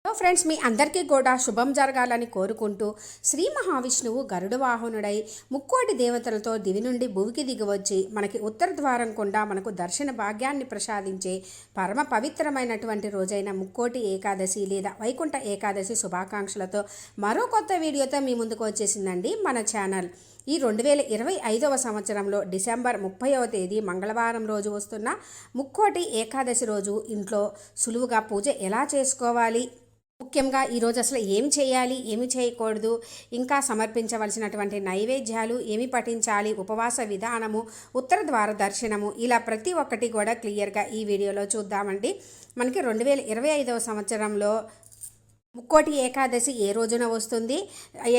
Hello friends, మీ అందరికీ కూడా శుభం జరగాలని కోరుకుంటూ శ్రీ మహావిష్ణువు గరుడ వాహనుడై ముక్కోటి దేవతలతో దివి నుండి భూమికి దిగివచ్చి మనకి ఉత్తర ద్వారం గుండా మనకు దర్శన భాగ్యాన్ని ప్రసాదించే పరమ పవిత్రమైనటువంటి రోజైన ముక్కోటి ఏకాదశి లేదా వైకుంఠ ఏకాదశి శుభాకాంక్షలతో మరో కొత్త వీడియోతో మీ ముందుకు వచ్చేసిందండి మన ఛానల్. ఈ 2025వ సంవత్సరంలో డిసెంబర్ 30వ తేదీ మంగళవారం రోజు వస్తున్న ముక్కోటి ఏకాదశి రోజు ఇంట్లో సులువుగా పూజ ఎలా చేసుకోవాలి, ముఖ్యంగా ఈరోజు అసలు ఏం చేయాలి, ఏమి చేయకూడదు, ఇంకా సమర్పించవలసినటువంటి నైవేద్యాలు ఏమి పఠించాలి, ఉపవాస విధానము, ఉత్తర ద్వార దర్శనము, ఇలా ప్రతి ఒక్కటి కూడా క్లియర్గా ఈ వీడియోలో చూద్దామండి. మనకి 2025వ సంవత్సరంలో ముక్కోటి ఏకాదశి ఏ రోజున వస్తుంది,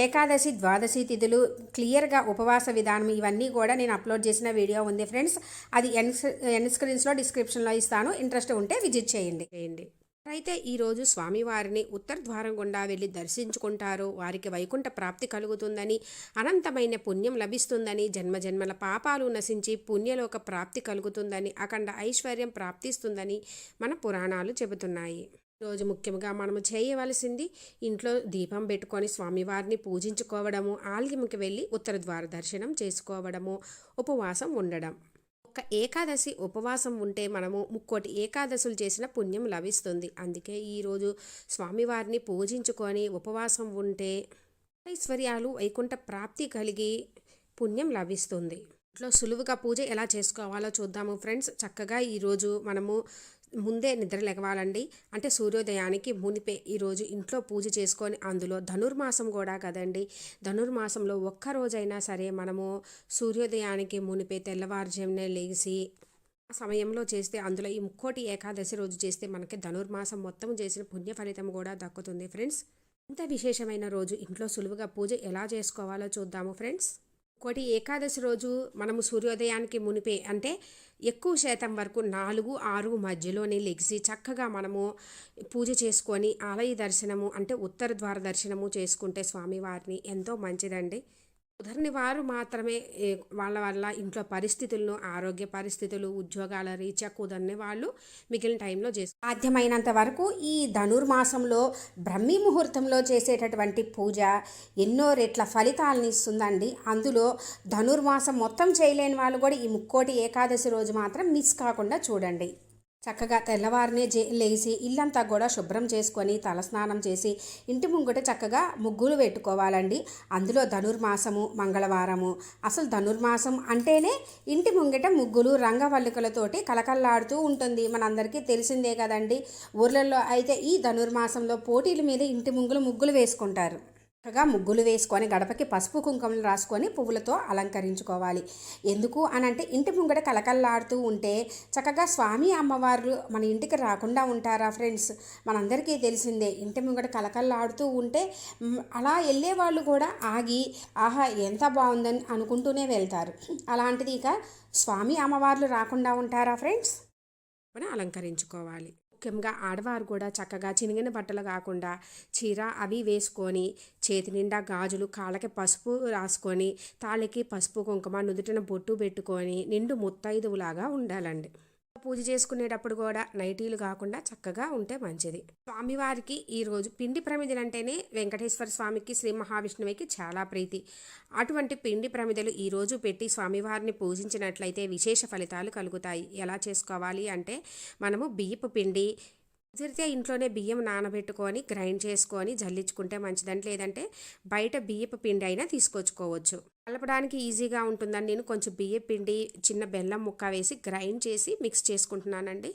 ఏకాదశి ద్వాదశి తిథులు, క్లియర్గా ఉపవాస విధానం, ఇవన్నీ కూడా నేను అప్లోడ్ చేసిన వీడియో ఉంది ఫ్రెండ్స్. అది ఎన్ స్క్రీన్స్లో డిస్క్రిప్షన్లో ఇస్తాను. ఇంట్రెస్ట్ ఉంటే విజిట్ చేయండి. అయితే ఈరోజు స్వామివారిని ఉత్తర ద్వారం గుండా వెళ్ళి దర్శించుకుంటారో వారికి వైకుంఠ ప్రాప్తి కలుగుతుందని, అనంతమైన పుణ్యం లభిస్తుందని, జన్మజన్మల పాపాలు నశించి పుణ్యలోక ప్రాప్తి కలుగుతుందని, అఖండ ఐశ్వర్యం ప్రాప్తిస్తుందని మన పురాణాలు చెబుతున్నాయి. ఈరోజు ముఖ్యంగా మనము చేయవలసింది ఇంట్లో దీపం పెట్టుకొని స్వామివారిని పూజించుకోవడము, ఆలయంకి వెళ్ళి ఉత్తర ద్వార దర్శనం చేసుకోవడము, ఉపవాసం ఉండడం. ఏకాదశి ఉపవాసం ఉంటే మనము ముక్కోటి ఏకాదశులు చేసిన పుణ్యం లభిస్తుంది. అందుకే ఈరోజు స్వామివారిని పూజించుకొని ఉపవాసం ఉంటే ఐశ్వర్యాలు, వైకుంఠ ప్రాప్తి కలిగి పుణ్యం లభిస్తుంది. ఇంట్లో సులువుగా పూజ ఎలా చేసుకోవాలో చూద్దాము ఫ్రెండ్స్. చక్కగా ఈరోజు మనము ముందే నిద్ర లెగవాలండి. అంటే సూర్యోదయానికి మునిపే ఈరోజు ఇంట్లో పూజ చేసుకొని, అందులో ధనుర్మాసం కూడా కదండి, ధనుర్మాసంలో ఒక్కరోజైనా సరే మనము సూర్యోదయానికి మునిపే తెల్లవారుజామునే లేచి ఆ సమయంలో చేస్తే, అందులో ఈ ముక్కోటి ఏకాదశి రోజు చేస్తే మనకి ధనుర్మాసం మొత్తం చేసిన పుణ్య ఫలితం కూడా దక్కుతుంది ఫ్రెండ్స్. ఇంత విశేషమైన రోజు ఇంట్లో సులువుగా పూజ ఎలా చేసుకోవాలో చూద్దాము ఫ్రెండ్స్. ముక్కోటి ఏకాదశి రోజు మనము సూర్యోదయానికి మునిపే అంటే ఎక్కువ శాతం వరకు 4-6 మధ్యలోనే లెగిసి చక్కగా మనము పూజ చేసుకొని ఆలయ దర్శనము అంటే ఉత్తర ద్వార దర్శనము చేసుకుంటే స్వామివారిని ఎంతో మంచిదండి. కుదరని వారు మాత్రమే వాళ్ళ ఇంట్లో పరిస్థితులను, ఆరోగ్య పరిస్థితులు, ఉద్యోగాల రీత్యా కుదరని వాళ్ళు మిగిలిన టైంలో సాధ్యమైనంత వరకు ఈ ధనుర్మాసంలో బ్రహ్మీ ముహూర్తంలో చేసేటటువంటి పూజ ఎన్నో రెట్ల ఫలితాలను ఇస్తుందండి. అందులో ధనుర్మాసం మొత్తం చేయలేని వాళ్ళు కూడా ఈ ముక్కోటి ఏకాదశి రోజు మాత్రం మిస్ కాకుండా చూడండి. చక్కగా తెల్లవారినే లేచి ఇల్లంతా కూడా శుభ్రం చేసుకొని తలస్నానం చేసి ఇంటి ముంగట చక్కగా ముగ్గులు పెట్టుకోవాలండి. అందులో ధనుర్మాసము మంగళవారము, అసలు ధనుర్మాసం అంటేనే ఇంటి ముంగట ముగ్గులు రంగవల్లికలతోటి కలకల్లాడుతూ ఉంటుంది. మనందరికీ తెలిసిందే కదండి. ఊర్లలో అయితే ఈ ధనుర్మాసంలో పోటీల మీద ఇంటి ముగ్గులు వేసుకుంటారు. చక్కగా ముగ్గులు వేసుకొని గడపకి పసుపు కుంకుమలు రాసుకొని పువ్వులతో అలంకరించుకోవాలి. ఎందుకు అనంటే ఇంటి ముంగట కలకల్లాడుతూ ఉంటే చక్కగా స్వామి అమ్మవారు మన ఇంటికి రాకుండా ఉంటారా ఫ్రెండ్స్? మనందరికీ తెలిసిందే. ఇంటి ముంగట కలకల్లాడుతూ ఉంటే అలా వెళ్ళే వాళ్ళు కూడా ఆగి ఆహా ఎంత బాగుందని అనుకుంటూనే వెళ్తారు. అలాంటిది ఇక స్వామి అమ్మవార్లు రాకుండా ఉంటారా ఫ్రెండ్స్? మనం అలంకరించుకోవాలి. ముఖ్యంగా ఆడవారు కూడా చక్కగా చినిగిన బట్టలు కాకుండా చీర అవి వేసుకొని, చేతి నిండా గాజులు, కాళ్ళకి పసుపు రాసుకొని, తాళ్ళకి పసుపు కుంకుమ, నుదుటిన బొట్టు పెట్టుకొని నిండు ముత్తైదువులాగా ఉండాలండి. పూజ చేసుకునేటప్పుడు కూడా నైటీలు కాకుండా చక్కగా ఉంటే మంచిది. స్వామివారికి ఈరోజు పిండి ప్రమిదలు అంటేనే వెంకటేశ్వర స్వామికి, శ్రీ మహావిష్ణువుకి చాలా ప్రీతి. అటువంటి పిండి ప్రమిదలు ఈరోజు పెట్టి స్వామివారిని పూజించినట్లయితే విశేష ఫలితాలు కలుగుతాయి. ఎలా చేసుకోవాలి అంటే, మనము బియ్యపు పిండి కుదిరితే ఇంట్లోనే బియ్యం నానబెట్టుకొని గ్రైండ్ చేసుకొని జల్లించుకుంటే మంచిదండి. లేదంటే బయట బియ్యపు పిండి అయినా తీసుకొచ్చుకోవచ్చు. కలపడానికి ఈజీగా ఉంటుందని నేను కొంచెం బియ్యపు పిండి, చిన్న బెల్లం ముక్క వేసి గ్రైండ్ చేసి మిక్స్ చేసుకుంటున్నానండి.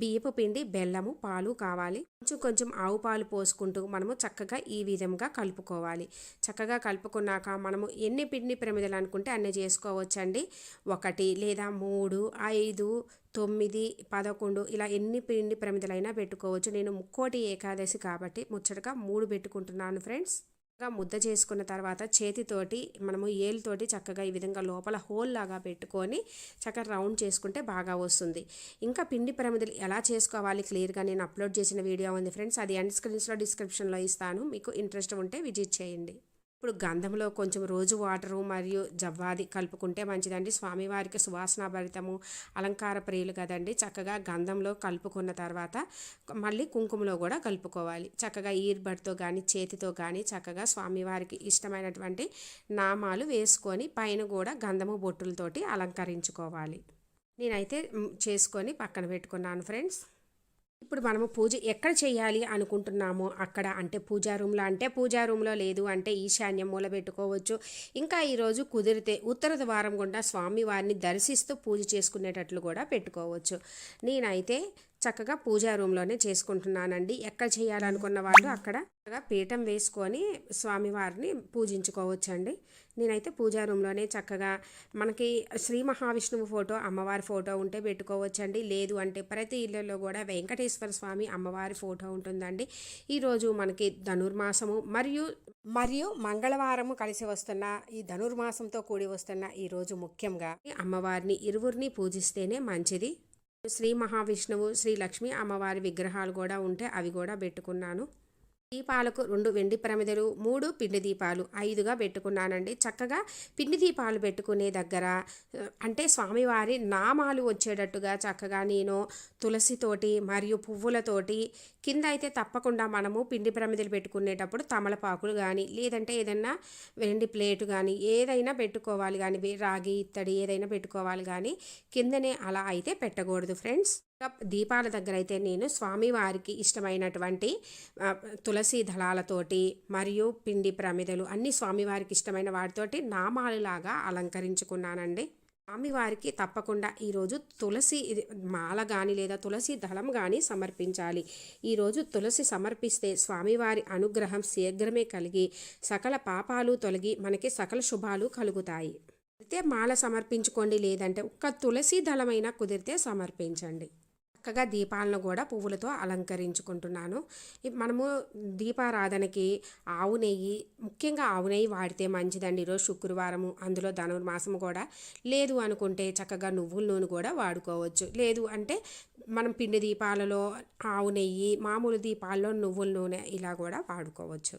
బియ్యపు పిండి, బెల్లము, పాలు కావాలి. కొంచెం ఆవు పాలు పోసుకుంటూ మనము చక్కగా ఈ విధంగా కలుపుకోవాలి. చక్కగా కలుపుకున్నాక మనము ఎన్ని పిండి ప్రమిదలు అనుకుంటే అన్నీ చేసుకోవచ్చండి. 1 లేదా 3, 5, 9, 11 ఇలా ఎన్ని పిండి ప్రమిదలైనా పెట్టుకోవచ్చు. నేను ముక్కోటి ఏకాదశి కాబట్టి ముచ్చటగా 3 పెట్టుకుంటున్నాను ఫ్రెండ్స్. ముద్ద చేసుకున్న తర్వాత చేతితోటి మనము ఏలుతోటి చక్కగా ఈ విధంగా లోపల హోల్ లాగా పెట్టుకొని చక్కగా రౌండ్ చేసుకుంటే బాగా వస్తుంది. ఇంకా పిండి ప్రమిదలు ఎలా చేసుకోవాలి క్లియర్గా నేను అప్లోడ్ చేసిన వీడియో ఉంది ఫ్రెండ్స్. అది ఎండ్ స్క్రీన్స్లో డిస్క్రిప్షన్లో ఇస్తాను. మీకు ఇంట్రెస్ట్ ఉంటే విజిట్ చేయండి. ఇప్పుడు గంధంలో కొంచెం రోజు వాటరు మరియు జవ్వాది కలుపుకుంటే మంచిదండి. స్వామివారికి సువాసన భరితము అలంకార ప్రియులు కదండి. చక్కగా గంధంలో కలుపుకున్న తర్వాత మళ్ళీ కుంకుమలో కూడా కలుపుకోవాలి. చక్కగా ఈర్బడ్తో కానీ చేతితో కానీ చక్కగా స్వామివారికి ఇష్టమైనటువంటి నామాలు వేసుకొని పైన కూడా గంధము బొట్టులతోటి అలంకరించుకోవాలి. నేనైతే చేసుకొని పక్కన పెట్టుకున్నాను ఫ్రెండ్స్. ఇప్పుడు మనము పూజ ఎక్కడ చేయాలి అనుకుంటున్నామో అక్కడ, అంటే పూజా రూమ్లో లేదు అంటే ఈశాన్యం మూల పెట్టుకోవచ్చు. ఇంకా ఈరోజు కుదిరితే ఉత్తర ద్వారం గుండా స్వామివారిని దర్శిస్తూ పూజ చేసుకునేటట్లు కూడా పెట్టుకోవచ్చు. నేనైతే చక్కగా పూజా రూమ్లోనే చేసుకుంటున్నానండి. ఎక్కడ చేయాలనుకున్న వాళ్ళు అక్కడ పీఠం వేసుకొని స్వామివారిని పూజించుకోవచ్చండి. నేనైతే పూజా రూమ్లోనే చక్కగా మనకి శ్రీ మహావిష్ణువు ఫోటో, అమ్మవారి ఫోటో ఉంటే పెట్టుకోవచ్చండి. లేదు అంటే ప్రతి ఇళ్ళల్లో కూడా వెంకటేశ్వర స్వామి అమ్మవారి ఫోటో ఉంటుందండి. ఈరోజు మనకి ధనుర్మాసము మరియు మంగళవారము కలిసి వస్తున్న ఈ ధనుర్మాసంతో కూడి వస్తున్న ఈరోజు ముఖ్యంగా అమ్మవారిని ఇరువురిని పూజిస్తేనే మంచిది. శ్రీ మహావిష్ణువు, శ్రీ లక్ష్మి అమ్మవారి విగ్రహాలు కూడా ఉంటే అవి కూడా పెట్టుకున్నాను. దీపాలకు 2 వెండి ప్రమిదలు, 3 పిండి దీపాలు, 5గా పెట్టుకున్నానండి. చక్కగా పిండి దీపాలు పెట్టుకునే దగ్గర అంటే స్వామివారి నామాలు వచ్చేటట్టుగా చక్కగా నేను తులసితోటి మరియు పువ్వులతోటి కింద అయితే తప్పకుండా మనము పిండి ప్రమిదలు పెట్టుకునేటప్పుడు తమలపాకులు కానీ లేదంటే ఏదైనా వెండి ప్లేటు కానీ ఏదైనా పెట్టుకోవాలి కానీ రాగి ఇత్తడి ఏదైనా పెట్టుకోవాలి కానీ కిందనే అలా అయితే పెట్టకూడదు ఫ్రెండ్స్. దీపాల దగ్గర అయితే నేను స్వామివారికి ఇష్టమైనటువంటి తులసి దళాలతోటి మరియు పిండి ప్రమిదలు అన్ని స్వామివారికి ఇష్టమైన వాటితోటి నామాలలాగా అలంకరించుకున్నానండి. స్వామివారికి తప్పకుండా ఈరోజు తులసి మాల కానీ లేదా తులసి దళం కానీ సమర్పించాలి. ఈరోజు తులసి సమర్పిస్తే స్వామివారి అనుగ్రహం శీఘ్రమే కలిగి సకల పాపాలు తొలగి మనకి సకల శుభాలు కలుగుతాయి. అయితే మాల సమర్పించుకోండి, లేదంటే ఒక్క తులసి దళమైనా కుదిరితే సమర్పించండి. చక్కగా దీపాలను కూడా పువ్వులతో అలంకరించుకుంటున్నాను. మనము దీపారాధనకి ఆవు నెయ్యి, ముఖ్యంగా ఆవు నెయ్యి వాడితే మంచిదండి. ఈరోజు శుక్రవారము, అందులో ధనుర్మాసము కూడా. లేదు అనుకుంటే చక్కగా నువ్వుల నూనె కూడా వాడుకోవచ్చు. లేదు అంటే మనం పిండి దీపాలలో ఆవు నెయ్యి, మామూలు దీపాల్లో నువ్వుల నూనె ఇలా కూడా వాడుకోవచ్చు.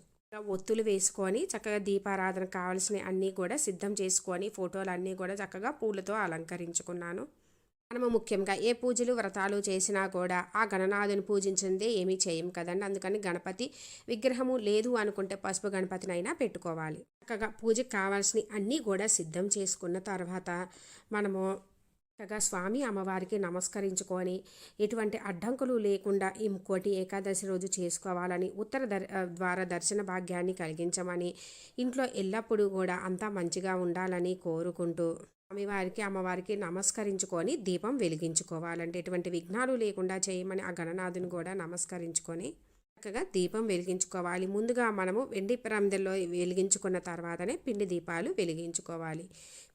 ఒత్తులు వేసుకొని చక్కగా దీపారాధన కావాల్సిన అన్నీ కూడా సిద్ధం చేసుకొని ఫోటోలు అన్నీ కూడా చక్కగా పూలతో అలంకరించుకున్నాను. మనము ముఖ్యంగా ఏ పూజలు వ్రతాలు చేసినా కూడా ఆ గణనాథుని పూజించిందే ఏమీ చేయం కదండి. అందుకని గణపతి విగ్రహము లేదు అనుకుంటే పసుపు గణపతినైనా పెట్టుకోవాలి. చక్కగా పూజకు కావాల్సిన అన్నీ కూడా సిద్ధం చేసుకున్న తర్వాత మనము చక్కగా స్వామి అమ్మవారికి నమస్కరించుకొని ఎటువంటి అడ్డంకులు లేకుండా ఈ ముక్కోటి ఏకాదశి రోజు చేసుకోవాలని, ఉత్తర ద్వార దర్శన భాగ్యాన్ని కలిగించమని, ఇంట్లో ఎల్లప్పుడూ కూడా అంతా మంచిగా ఉండాలని కోరుకుంటూ స్వామివారికి అమ్మవారికి నమస్కరించుకొని దీపం వెలిగించుకోవాలంటే ఎటువంటి విఘ్నాలు లేకుండా చేయమని ఆ గణనాథుని కూడా నమస్కరించుకొని చక్కగా దీపం వెలిగించుకోవాలి. ముందుగా మనము వెండి ప్రమిదల్లో వెలిగించుకున్న తర్వాతనే పిండి దీపాలు వెలిగించుకోవాలి.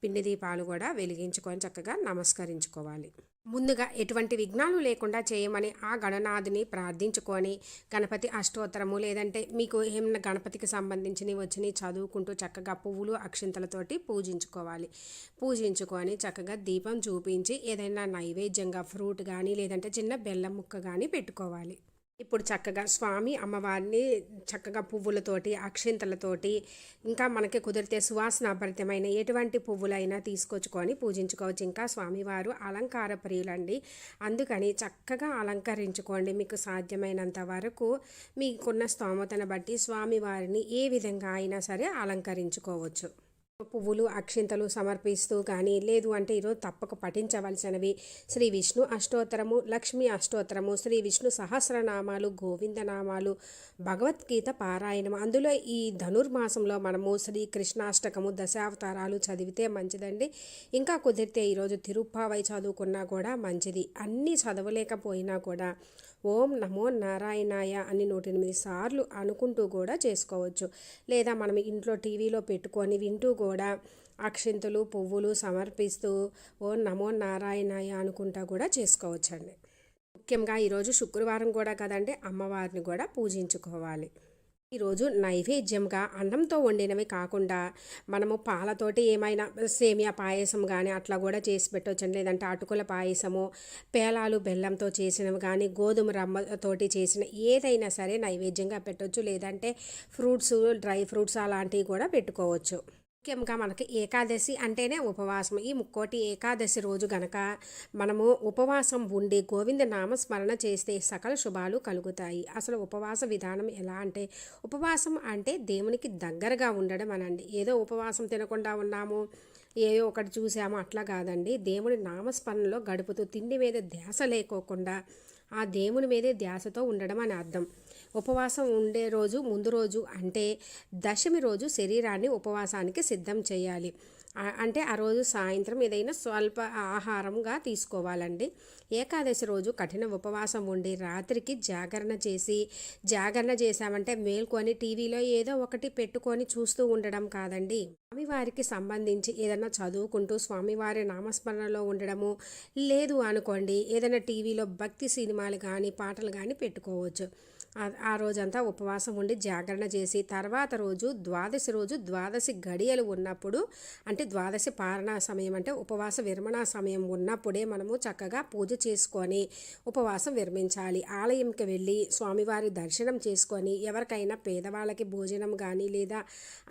పిండి దీపాలు కూడా వెలిగించుకొని చక్కగా నమస్కరించుకోవాలి. ముందుగా ఎటువంటి విఘ్నాలు లేకుండా చేయమని ఆ గణనాథుని ప్రార్థించుకొని గణపతి అష్టోత్తరము లేదంటే మీకు ఏమైనా గణపతికి సంబంధించినవి వచ్చినవి చదువుకుంటూ చక్కగా పువ్వులు అక్షింతలతోటి పూజించుకొని చక్కగా దీపం చూపించి ఏదైనా నైవేద్యంగా ఫ్రూట్ కానీ లేదంటే చిన్న బెల్లం ముక్క కానీ పెట్టుకోవాలి. ఇప్పుడు చక్కగా స్వామి అమ్మవారిని చక్కగా పువ్వులతోటి అక్షింతలతోటి ఇంకా మనకి కుదిరితే సువాసనాభరితమైన ఎటువంటి పువ్వులైనా తీసుకొచ్చుకొని పూజించుకోవచ్చు. ఇంకా స్వామివారు అలంకార ప్రియులండి, అందుకని చక్కగా అలంకరించుకోండి. మీకు సాధ్యమైనంత వరకు మీకున్న స్తోమతను బట్టి స్వామివారిని ఏ విధంగా అయినా సరే అలంకరించుకోవచ్చు. పువ్వులు అక్షింతలు సమర్పిస్తూ కానీ లేదు అంటే ఈరోజు తప్పక పఠించవలసినవి శ్రీ విష్ణు అష్టోత్తరము, లక్ష్మీ అష్టోత్తరము, శ్రీ విష్ణు సహస్రనామాలు, గోవిందనామాలు, భగవద్గీత పారాయణం. అందులో ఈ ధనుర్మాసంలో మనము శ్రీ కృష్ణాష్టకము, దశావతారాలు చదివితే మంచిదండి. ఇంకా కుదిరితే ఈరోజు తిరుప్పావై చదువుకున్నా కూడా మంచిది. అన్నీ చదవలేకపోయినా కూడా ఓం నమో నారాయణాయ అని 108 సార్లు అనుకుంటూ కూడా చేసుకోవచ్చు. లేదా మనం ఇంట్లో టీవీలో పెట్టుకొని వింటూ కూడా అక్షింతలు పువ్వులు సమర్పిస్తూ ఓం నమో నారాయణాయ అనుకుంటా కూడా చేసుకోవచ్చండి. ముఖ్యంగా ఈరోజు శుక్రవారం కూడా కదండి, అమ్మవారిని కూడా పూజించుకోవాలి. ఈరోజు నైవేద్యంగా అన్నంతో వండినవి కాకుండా మనము పాలతోటి ఏమైనా సేమియా పాయసం కానీ అట్లా కూడా చేసి పెట్టవచ్చండి. లేదంటే అటుకుల పాయసము, పేలాలు బెల్లంతో చేసినవి కానీ, గోధుమ రవ్వతోటి చేసిన ఏదైనా సరే నైవేద్యంగా పెట్టవచ్చు. లేదంటే ఫ్రూట్స్, డ్రై ఫ్రూట్స్ అలాంటివి కూడా పెట్టుకోవచ్చు. ముఖ్యంగా మనకి ఏకాదశి అంటేనే ఉపవాసం. ఈ ముక్కోటి ఏకాదశి రోజు గనక మనము ఉపవాసం ఉండి గోవింద నామస్మరణ చేస్తే సకల శుభాలు కలుగుతాయి. అసలు ఉపవాస విధానం ఎలా అంటే, ఉపవాసం అంటే దేవునికి దగ్గరగా ఉండడం అనండి. ఏదో ఉపవాసం తినకుండా ఉన్నాము, ఏదో ఒకటి చూసాము అట్లా కాదండి. దేవుని నామస్మరణలో గడుపుతూ తిండి మీద ధ్యాస లేకోకుండా ఆ దేవుని మీదే ధ్యాసతో ఉండడం అని అర్థం. ఉపవాసం ఉండే రోజు ముందు రోజు అంటే దశమి రోజు శరీరాన్ని ఉపవాసానికి సిద్ధం చేయాలి. అంటే ఆ రోజు సాయంత్రం ఏదైనా స్వల్ప ఆహారంగా తీసుకోవాలండి. ఏకాదశి రోజు కఠిన ఉపవాసం ఉండి రాత్రికి జాగరణ చేసామంటే మేల్కొని టీవీలో ఏదో ఒకటి పెట్టుకొని చూస్తూ ఉండడం కాదండి. స్వామివారికి సంబంధించి ఏదైనా చదువుకుంటూ స్వామివారి నామస్మరణలో ఉండడము, లేదు అనుకోండి ఏదైనా టీవీలో భక్తి సినిమాలు కానీ పాటలు కానీ పెట్టుకోవచ్చు. ఆ రోజంతా ఉపవాసం ఉండి జాగరణ చేసి తర్వాత రోజు ద్వాదశి గడియలు ఉన్నప్పుడు, అంటే ద్వాదశి పారణ సమయం అంటే ఉపవాస విరమణ సమయం ఉన్నప్పుడే మనము చక్కగా పూజ చేసుకొని ఉపవాసం విరమించాలి. ఆలయంకి వెళ్ళి స్వామివారి దర్శనం చేసుకొని ఎవరికైనా పేదవాళ్ళకి భోజనం కానీ లేదా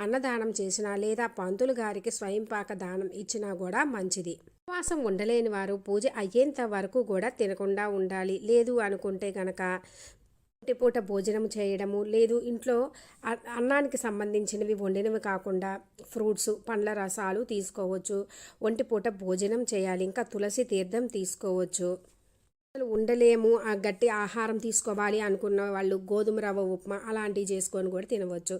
అన్నదానం చేసినా లేదా పంతులు గారికి స్వయంపాక దానం ఇచ్చినా కూడా మంచిది. ఉపవాసం ఉండలేని వారు పూజ అయ్యేంత వరకు కూడా తినకుండా ఉండాలి. లేదు అనుకుంటే కనుక పూట భోజనం చేయడము, లేదు ఇంట్లో అన్నానికి సంబంధించినవి వండినవి కాకుండా ఫ్రూట్స్, పండ్ల రసాలు తీసుకోవచ్చు. ఒంటిపూట భోజనం చేయాలి. ఇంకా తులసి తీర్థం తీసుకోవచ్చు. ఉండలేము, ఆ గట్టి ఆహారం తీసుకోవాలి అనుకున్న వాళ్ళు గోధుమ రవ్వ ఉప్మా అలాంటివి చేసుకొని కూడా తినవచ్చు.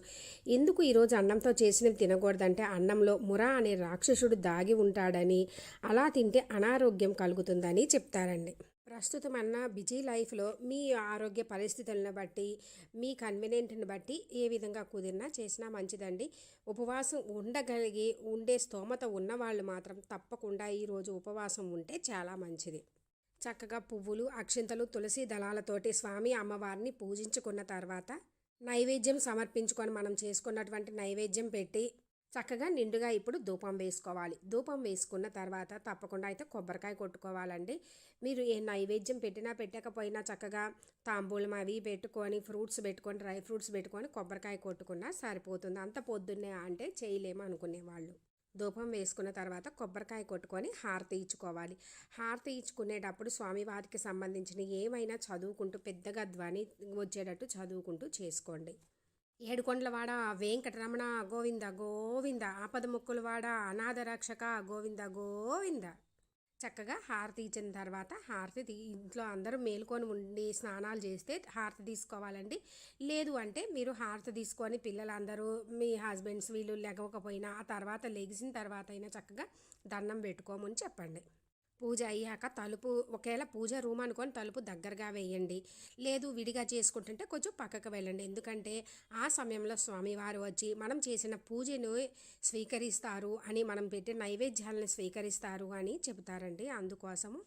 ఎందుకు ఈరోజు అన్నంతో చేసినవి తినకూడదంటే, అన్నంలో మురా అనే రాక్షసుడు దాగి ఉంటాడని, అలా తింటే అనారోగ్యం కలుగుతుందని చెప్తారండి. ప్రస్తుతం అన్న బిజీ లైఫ్లో మీ ఆరోగ్య పరిస్థితులను బట్టి, మీ కన్వీనియంట్ని బట్టి ఏ విధంగా కుదిరినా చేసినా మంచిదండి. ఉపవాసం ఉండే స్తోమత ఉన్నవాళ్ళు మాత్రం తప్పకుండా ఈరోజు ఉపవాసం ఉంటే చాలా మంచిది. చక్కగా పువ్వులు, అక్షింతలు, తులసి దళాలతోటి స్వామి అమ్మవారిని పూజించుకున్న తర్వాత నైవేద్యం సమర్పించుకొని మనం చేసుకున్నటువంటి నైవేద్యం పెట్టి చక్కగా నిండుగా ఇప్పుడు ధూపం వేసుకోవాలి. ధూపం వేసుకున్న తర్వాత తప్పకుండా అయితే కొబ్బరికాయ కొట్టుకోవాలండి. మీరు ఏ నైవేద్యం పెట్టినా పెట్టకపోయినా చక్కగా తాంబూలం అవి పెట్టుకొని డ్రై ఫ్రూట్స్ పెట్టుకొని కొబ్బరికాయ కొట్టుకున్నా సరిపోతుంది. అంత పొద్దున్నే అంటే చేయలేము అనుకునేవాళ్ళు. ధూపం వేసుకున్న తర్వాత కొబ్బరికాయ కొట్టుకొని హారతి ఇచ్చుకోవాలి. హారతి ఇచ్చుకునేటప్పుడు స్వామివారికి సంబంధించిన ఏమైనా చదువుకుంటూ పెద్దగా ధ్వని వచ్చేటట్టు చదువుకుంటూ చేసుకోండి. ఏడుకొండలవాడ వెంకటరమణ గోవింద గోవింద, ఆపదముక్కులవాడ అనాథ రక్షక గోవింద గోవింద. చక్కగా హారతి ఇచ్చిన తర్వాత ఇంట్లో అందరూ మేలుకొని ఉండి స్నానాలు చేస్తే హారతి తీసుకోవాలండి. లేదు అంటే మీరు హారతి తీసుకొని పిల్లలందరూ మీ హస్బెండ్స్ వీళ్ళు లెగవకపోయినా ఆ తర్వాత లెగిసిన తర్వాత అయినా చక్కగా దండం పెట్టుకోమని చెప్పండి. పూజ అయ్యాక ఒకవేళ పూజ రూమ్ అనుకొని తలుపు దగ్గరగా వేయండి. లేదు విడిగా చేసుకుంటుంటే కొంచెం పక్కకు వెళ్ళండి. ఎందుకంటే ఆ సమయంలో స్వామివారు వచ్చి మనం చేసిన పూజను స్వీకరిస్తారు అని, మనం పెట్టిన నైవేద్యాలను స్వీకరిస్తారు అని చెబుతారండి. అందుకోసము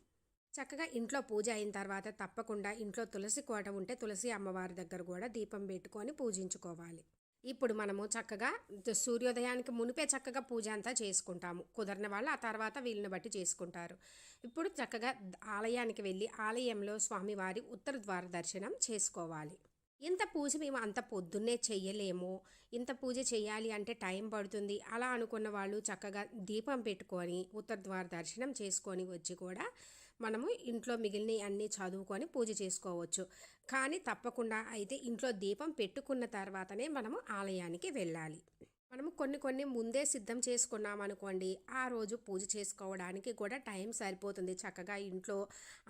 చక్కగా ఇంట్లో పూజ అయిన తర్వాత తప్పకుండా ఇంట్లో తులసి కోట ఉంటే తులసి అమ్మవారి దగ్గర కూడా దీపం పెట్టుకొని పూజించుకోవాలి. ఇప్పుడు మనము చక్కగా సూర్యోదయానికి మునిపే చక్కగా పూజ అంతా చేసుకుంటాము. కుదరని వాళ్ళు ఆ తర్వాత వీళ్ళని బట్టి చేసుకుంటారు. ఇప్పుడు చక్కగా ఆలయానికి వెళ్ళి ఆలయంలో స్వామివారి ఉత్తర ద్వార దర్శనం చేసుకోవాలి. ఇంత పూజ మేము అంత పొద్దున్నే చెయ్యలేము, ఇంత పూజ చేయాలి అంటే టైం పడుతుంది అలా అనుకున్న వాళ్ళు చక్కగా దీపం పెట్టుకొని ఉత్తర ద్వార దర్శనం చేసుకొని వచ్చి కూడా మనము ఇంట్లో మిగిలిన అన్నీ చదువుకొని పూజ చేసుకోవచ్చు. కానీ తప్పకుండా అయితే ఇంట్లో దీపం పెట్టుకున్న తర్వాతనే మనము ఆలయానికి వెళ్ళాలి. మనము కొన్ని ముందే సిద్ధం చేసుకున్నాం అనుకోండి, ఆ రోజు పూజ చేసుకోవడానికి కూడా టైం సరిపోతుంది. చక్కగా ఇంట్లో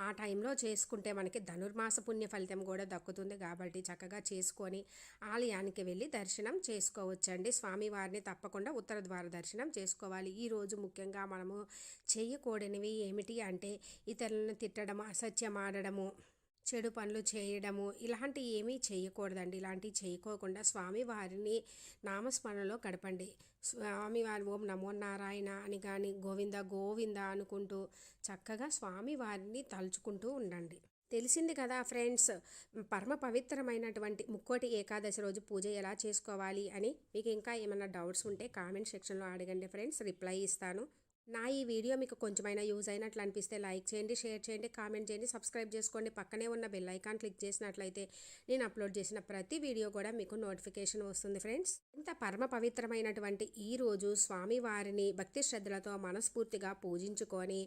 ఆ టైంలో చేసుకుంటే మనకి ధనుర్మాస పుణ్య ఫలితం కూడా దక్కుతుంది. కాబట్టి చక్కగా చేసుకొని ఆలయానికి వెళ్ళి దర్శనం చేసుకోవచ్చండి. స్వామివారిని తప్పకుండా ఉత్తర ద్వార దర్శనం చేసుకోవాలి. ఈరోజు ముఖ్యంగా మనము చేయకూడనివి ఏమిటి అంటే ఇతరులను తిట్టడం, అసత్యం ఆడడము, చెడు పనులు చేయడము ఇలాంటివి ఏమీ చేయకూడదండి. ఇలాంటివి చేయకోకుండా స్వామివారిని నామస్మరణలో గడపండి. స్వామివారి ఓం నమో నారాయణ అని కానీ గోవింద గోవింద అనుకుంటూ చక్కగా స్వామివారిని తలుచుకుంటూ ఉండండి. తెలిసింది కదా ఫ్రెండ్స్, పరమ పవిత్రమైనటువంటి ముక్కోటి ఏకాదశి రోజు పూజ ఎలా చేసుకోవాలి అని. మీకు ఇంకా ఏమైనా డౌట్స్ ఉంటే కామెంట్ సెక్షన్లో అడగండి ఫ్రెండ్స్, రిప్లై ఇస్తాను. నా ఈ వీడియో మీకు కొంచెమైనా యూజ్ అయినట్లు అనిపిస్తే లైక్ చేయండి, షేర్ చేయండి, కామెంట్ చేయండి, సబ్స్క్రైబ్ చేసుకోండి. పక్కనే ఉన్న బెల్ ఐకాన్ క్లిక్ చేసినట్లయితే నేను అప్లోడ్ చేసిన ప్రతి వీడియో కూడా మీకు నోటిఫికేషన్ వస్తుంది ఫ్రెండ్స్. ఇంత పరమ పవిత్రమైనటువంటి ఈ రోజు స్వామివారిని భక్తి శ్రద్ధలతో మనస్ఫూర్తిగా పూజించుకొని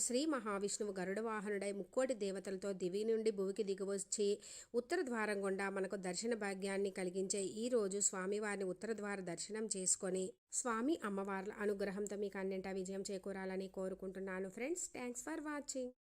శ్రీ మహావిష్ణువు గరుడ వాహనుడై ముక్కోటి దేవతలతో దివి నుండి భూమికి దిగివచ్చి ఉత్తర ద్వారం గుండా మనకు దర్శన భాగ్యాన్ని కలిగించే ఈ రోజు స్వామివారిని ఉత్తర ద్వార దర్శనం చేసుకొని స్వామి అమ్మవార్ల అనుగ్రహంతో మీకు అన్నింటా విజయం చేకూరాలని కోరుకుంటున్నాను ఫ్రెండ్స్. Thanks for watching.